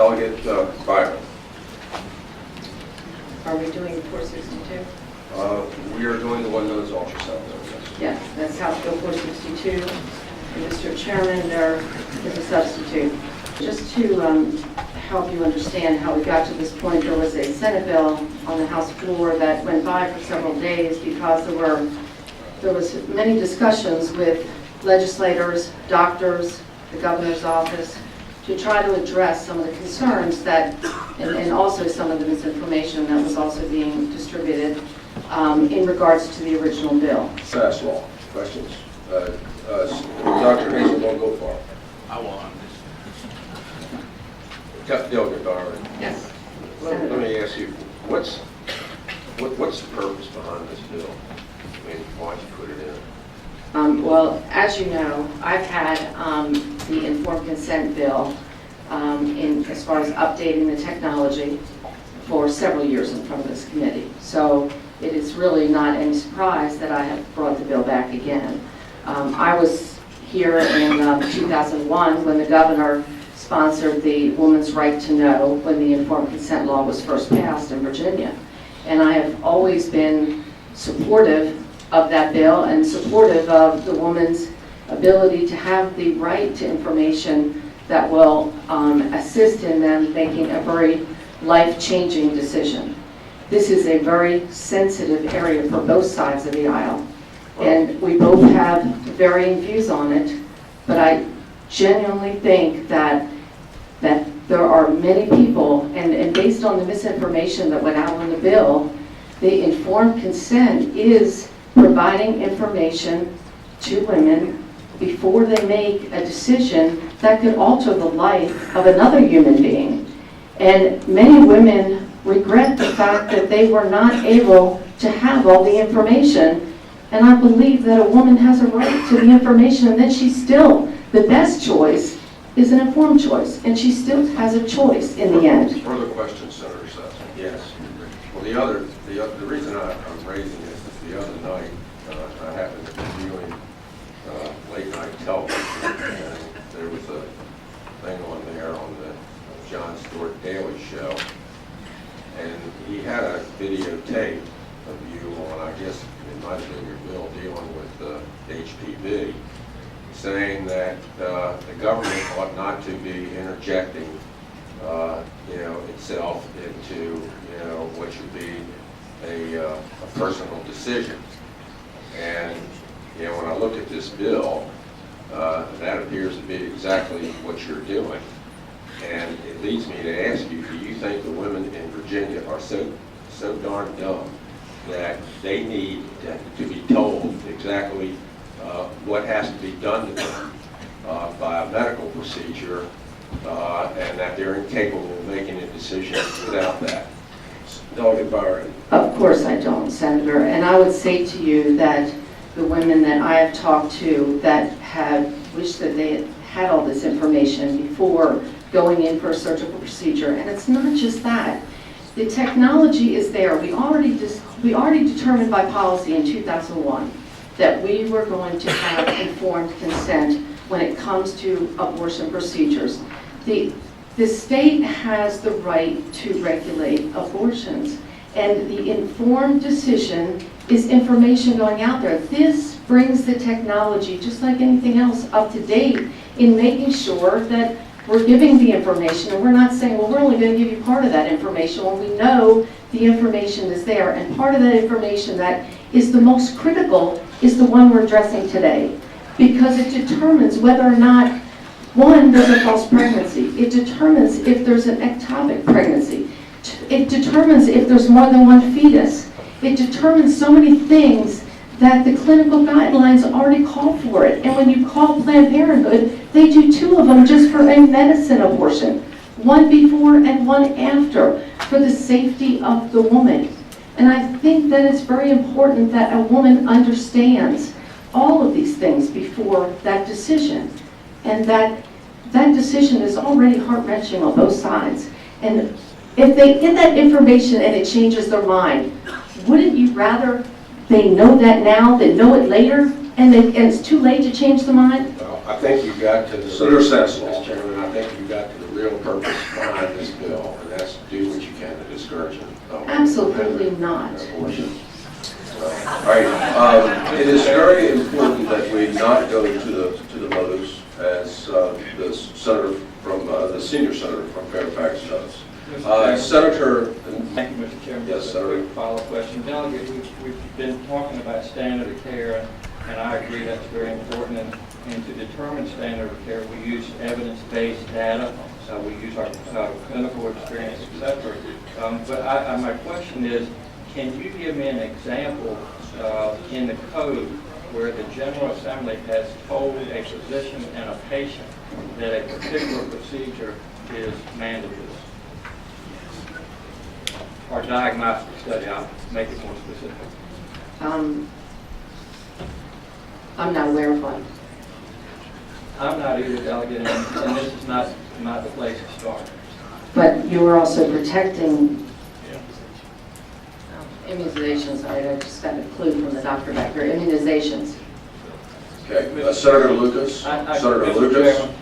Delegate Byron. Are we doing 462? We are doing the one that is ultrasound. Yes, that's House Bill 462. And Mr. Chairman, there is a substitute. Just to help you understand how we got to this point, there was a Senate bill on the House floor that went by for several days because there was many discussions with legislators, doctors, the governor's office, to try to address some of the concerns that, and also some of the misinformation that was also being distributed in regards to the original bill. Fast law. Questions? Dr. Hazel, don't go far. I won. Delegate Byron. Yes. Let me ask you, what's the purpose behind this bill? I mean, why'd you put it in? Well, as you know, I've had the informed consent bill as far as updating the technology for several years in front of this committee. So it is really not any surprise that I have brought the bill back again. I was here in 2001 when the governor sponsored the Woman's Right to Know when the informed consent law was first passed in Virginia. And I have always been supportive of that bill and supportive of the woman's ability to have the right to information that will assist in them making a very life-changing decision. This is a very sensitive area for both sides of the aisle, and we both have varying views on it, but I genuinely think that there are many people, and based on the misinformation that went out on the bill, the informed consent is providing information to women before they make a decision that could alter the life of another human being. And many women regret the fact that they were not able to have all the information. And I believe that a woman has a right to the information, and that she's still, the best choice is an informed choice, and she still has a choice in the end. Further questions, Senator Sessions? Yes. Well, the reason I'm raising this is the other night I happened to be viewing late night television, and there was a thing on there on the Jon Stewart Daily Show, and he had a videotape of you on, I guess it might have been your bill dealing with HPV, saying that the government ought not to be interjecting, itself into, what should be a personal decision. And when I look at this bill, that appears to be exactly what you're doing. And it leads me to ask you, do you think the women in Virginia are so darn dumb that they need to be told exactly what has to be done to them by a medical procedure, and that they're incapable of making a decision without that? Delegate Byron. Of course I don't, Senator. And I would say to you that the women that I have talked to that have wished that they had all this information before going in for a surgical procedure, and it's not just that. The technology is there. We already determined by policy in 2001 that we were going to have informed consent when it comes to abortion procedures. The state has the right to regulate abortions, and the informed decision is information going out there. This brings the technology, just like anything else, up to date in making sure that we're giving the information, and we're not saying, well, we're only going to give you part of that information when we know the information is there. And part of that information that is the most critical is the one we're addressing today, because it determines whether or not, one, there's a false pregnancy. It determines if there's an ectopic pregnancy. It determines if there's more than one fetus. It determines so many things that the clinical guidelines already call for it. And when you call Planned Parenthood, they do 2 of them just for a medicine abortion, one before and one after, for the safety of the woman. And I think that it's very important that a woman understands all of these things before that decision. And that decision is already heart-wrenching on both sides. And if they get that information and it changes their mind, wouldn't you rather they know that now than know it later, and it's too late to change the mind? Well, I think you got to the Senator Mr. Sessions. Chairman, I think you got to the real purpose behind this bill, and that's to do what you can to discourage it. Absolutely not. Abortion. All right, it is very important that we not go to the motives as the senator from the senior senator from Fairfax does. Senator. Thank you, Mr. Chairman. Yes, Just sir. a quick follow-up question. Delegate, we've been talking about standard of care, and I agree that's very important. And to determine standard of care, we use evidence-based data. We use our clinical experience, etc. But my question is, can you give me an example in the code where the General Assembly has told a physician and a patient that a particular procedure is mandated? Or diagnostic study, I'll make it more specific. I'm not aware of one. I'm not either, Delegate, and this is not the place to start. But you are also protecting immunizations. I just got a clue from the doctor back here. Immunizations. Okay, Senator Lucas. Senator Mr. Lucas. Chairman,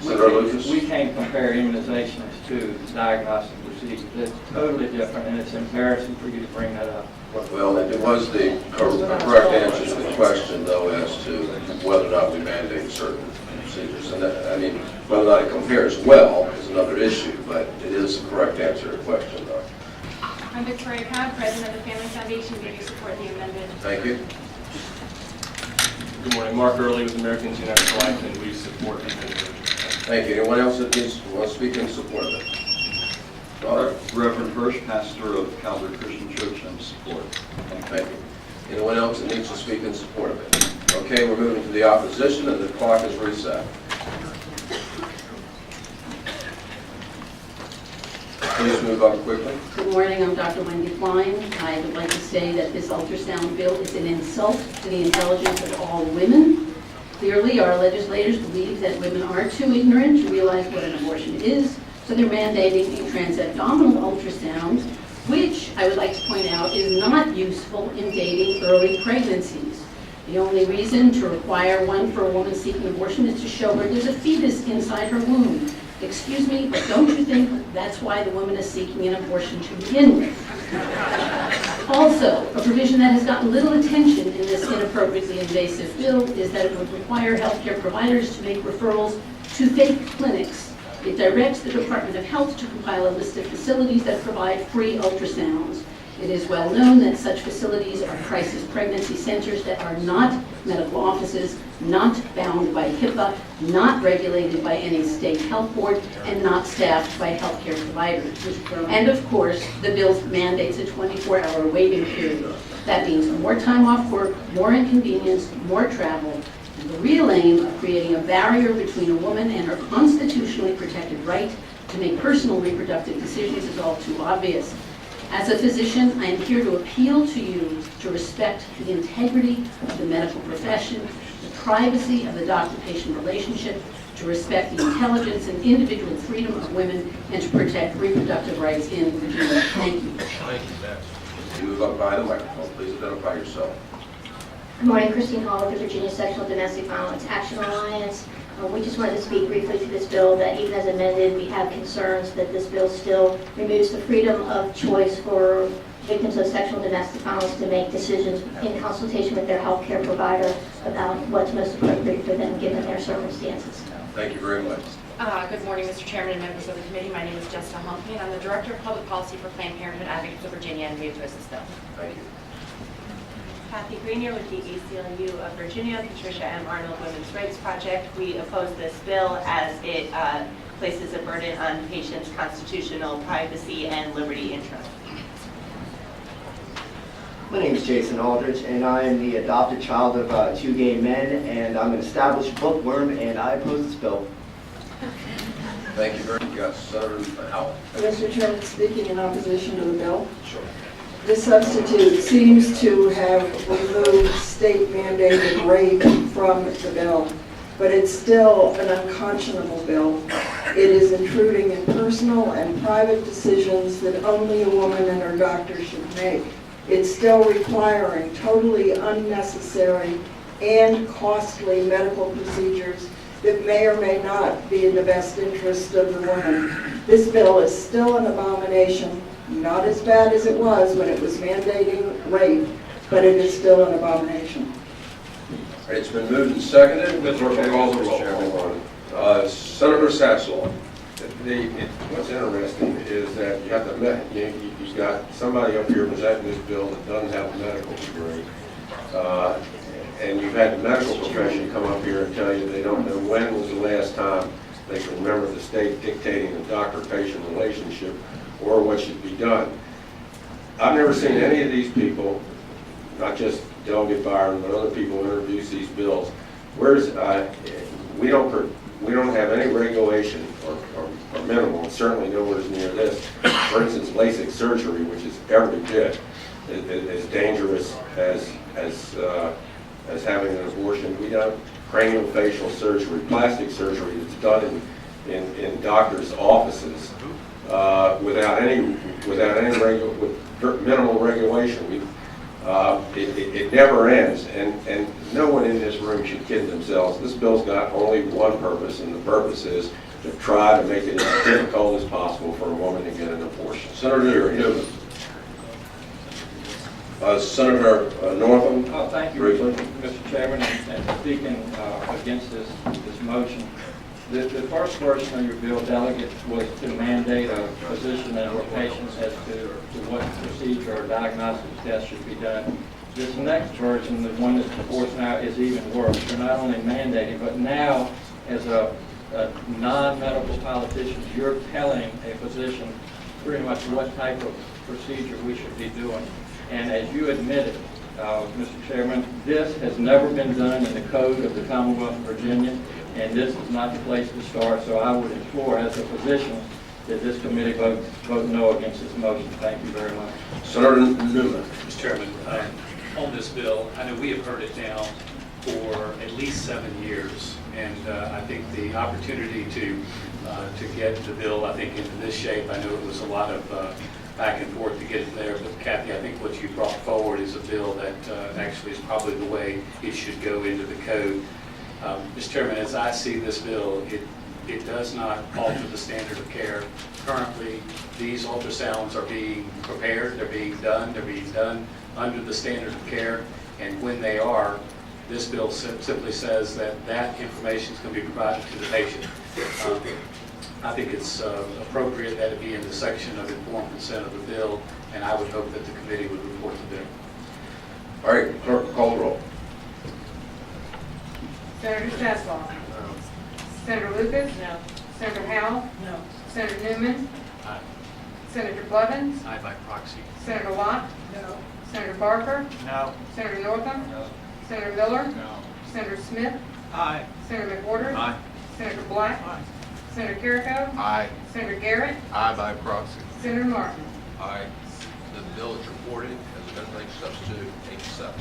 Senator Lucas. We can't compare immunizations to diagnostic procedures. It's totally different, and it's embarrassing for you to bring that up. Well, it was the correct answer to the question, though, as to whether or not we mandate certain procedures. And that, I mean, whether or not it compares well is another issue, but it is the correct answer to the question, though. I'm Victoria Cobb, President of the Family Foundation. We do support the amendment. Thank you. Good morning, Mark Early with Americans United for Life, and we support the amendment. Thank you. Anyone else that wants to speak in support of it? Father? Reverend Hirsch, pastor of Calvary Christian Church, and support. Thank you. Anyone else that needs to speak in support of it? Okay, we're moving to the opposition, and the clock is reset. Please move up quickly. Good morning, I'm Dr. Wendy Klein. I would like to say that this ultrasound bill is an insult to the intelligence of all women. Clearly, our legislators believe that women are too ignorant to realize what an abortion is, so they're mandating a transabdominal ultrasound, which I would like to point out is not useful in dating early pregnancies. The only reason to require one for a woman seeking abortion is to show her there's a fetus inside her womb. Excuse me, but don't you think that's why the woman is seeking an abortion to begin with? Also, a provision that has gotten little attention in this inappropriately invasive bill is that it would require healthcare providers to make referrals to fake clinics. It directs the Department of Health to compile a list of facilities that provide free ultrasounds. It is well known that such facilities are crisis pregnancy centers that are not medical offices, not bound by HIPAA, not regulated by any state health board, and not staffed by healthcare providers. And of course, the bill mandates a 24-hour waiting period. That means more time off work, more inconvenience, more travel, and the real aim of creating a barrier between a woman and her constitutionally protected right to make personal reproductive decisions is all too obvious. As a physician, I am here to appeal to you to respect the integrity of the medical profession, the privacy of the doctor-patient relationship, to respect the intelligence and individual freedom of women, and to protect reproductive rights in Virginia. Thank you. Move up by the microphone. Please identify yourself. Good morning, Christine Hall of the Virginia Sexual Domestic Violence Action Alliance. We just wanted to speak briefly to this bill that even as amended, we have concerns that this bill still removes the freedom of choice for victims of sexual domestic violence to make decisions in consultation with their health care provider about what's most appropriate for them given their circumstances. Thank you very much. Good morning, Mr. Chairman and members of the committee. My name is Jessica Humphrey, and I'm the Director of Public Policy for Planned Parenthood Advocates of Virginia, and we oppose this bill. Thank you. Kathy Grenier with the ACLU of Virginia, Patricia M. Arnold Women's Rights Project. We oppose this bill as it places a burden on patients' constitutional privacy and liberty interest. My name is Jason Aldrich, and I am the adopted child of two gay men, and I'm an established bookworm, and I oppose this bill. Thank you very much. Yes, Senator Howell. Mr. Chairman, speaking in opposition to the bill, Sure. this substitute seems to have removed state-mandated rape from the bill, but it's still an unconscionable bill. It is intruding in personal and private decisions that only a woman and her doctor should make. It's still requiring totally unnecessary and costly medical procedures that may or may not be in the best interest of the woman. This bill is still an abomination, not as bad as it was when it was mandating rape, but it is still an abomination. It's been moved and seconded. Ms. Clerk will call the roll. Senator Saxelor. What's interesting is that you have you've got somebody up here presenting this bill that doesn't have a medical degree. And you've had the medical profession come up here and tell you they don't know when was the last time they can remember the state dictating the doctor-patient relationship or what should be done. I've never seen any of these people, not just Delegate Byron, but other people introduce these bills. We don't have any regulation or minimal, and certainly nowhere near this. For instance, LASIK surgery, which is every bit as dangerous as having an abortion. We don't craniofacial surgery, plastic surgery that's done in doctors' offices without any minimal regulation. It never ends, and no one in this room should kid themselves. This bill's got only one purpose, and the purpose is to try to make it as difficult as possible for a woman to get an abortion. Senator Newman. Senator Northam. Thank you, briefly. Mr. Chairman, and speaking against this motion. The first version of your bill, Delegate, was to mandate a physician and or patients as to what procedure or diagnostic test should be done. This next version, the one that's before us now, is even worse. You're not only mandating, but now, as a non-medical politician, you're telling a physician pretty much what type of procedure we should be doing. And as you admitted, Mr. Chairman, this has never been done in the code of the Commonwealth of Virginia, and this is not the place to start. So I would implore, as a physician, that this committee vote no against this motion. Thank you very much. Senator Newman. Mr. Chairman, on this bill, I know we have heard it now for at least 7 years, and I think the opportunity to get the bill, I think, into this shape, I know it was a lot of back and forth to get it there, but Kathy, I think what you brought forward is a bill that actually is probably the way it should go into the code. Mr. Chairman, as I see this bill, it does not alter the standard of care. Currently, these ultrasounds are being prepared, they're being done under the standard of care, and when they are, this bill simply says that that information is going to be provided to the patient. I think it's appropriate that it be in the section of informed consent of the bill, and I would hope that the committee would report the bill. All right, clerk, call the roll. Senator Sasslaw? No. Senator Lucas? No. Senator Howell? No. Senator Newman? Aye. Senator Blevins? Aye by proxy. Senator Lott? No. Senator Barker? No. Senator Northam? No. Senator Miller? No. Senator Smith? Aye. Senator McWhorter? Aye. Senator Black? Aye. Senator Carrico? Aye. Senator Garrett? Aye by proxy. Senator Martin? Aye. The bill is reported as a benefit substitute 87.